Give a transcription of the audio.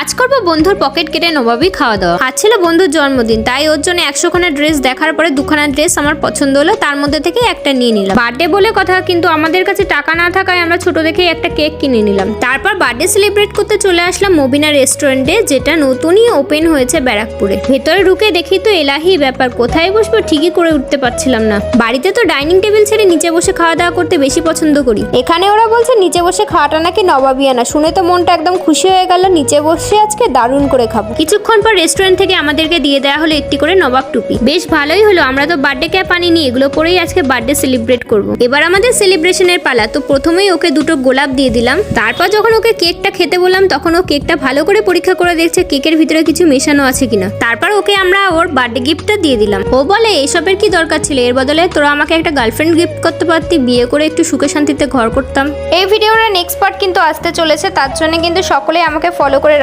আজ করবো বন্ধুর পকেট কেটে নবাবী খাওয়া দাওয়া। আজ ছিল বন্ধুর জন্মদিন, তাই ওর জন্য 100খানা ড্রেস দেখার পরে 2খানা ড্রেস আমার পছন্দ হলো, তার মধ্যে থেকে একটা নিয়ে নিলাম। বার্থডে বলে কথা, কিন্তু আমাদের কাছে টাকা না থাকায় আমরা ছোট দেখে একটা কেক কিনে নিলাম। তারপর বার্থডে সেলিব্রেট করতে চলে আসলাম মবিনা রেস্টুরেন্টে, যেটা নতুনই ওপেন হয়েছে ব্যারাকপুরে। ভেতরে ঢুকে দেখি তো এলাহি ব্যাপার, কোথায় বসবো ঠিকই করে উঠতে পারছিলাম না। বাড়িতে তো ডাইনিং টেবিল ছেড়ে নিচে বসে খাওয়া দাওয়া করতে বেশি পছন্দ করি। এখানে ওরা বলছে নিচে বসে খাওয়াটা নাকি নবাবিয়ানা, শুনে তো মনটা একদম খুশি হয়ে গেল। নিচে বসে আজকে দারুণ করে খাবো। কিছুক্ষণ পর রেস্টুরেন্ট থেকে আমাদেরকে দিয়ে দেওয়া হলো একটি করে নবাব টুপি। বেশ ভালোই হলো, আমরা তো বার্থডে ক্যাপ আনিনি, এগুলো পরেই আজকে বার্থডে সেলিব্রেট করব। এবার আমাদের সেলিব্রেশনের পালা, তো প্রথমেই ওকে দুটো গোলাপ দিয়ে দিলাম। তারপর যখন ওকে কেকটা খেতে বললাম, তখন ও কেকটা ভালো করে পরীক্ষা করে দেখছে কেকের ভিতরে কিছু মেশানো আছে কিনা। তারপর ওকে আমরা ওর বার্থডে গিফটটা দিয়ে দিলাম। ও বলে এসবের কি দরকার ছিল, এর বদলে তোরা আমাকে একটা গার্লফ্রেন্ড গিফট করতে পারতি, বিয়ে করে একটু সুখে শান্তিতে ঘর করতাম। এই ভিডিওর নেক্সট পার্ট কিন্তু আসতে চলেছে, তার জন্য কিন্তু সকলে আমাকে ফলো করে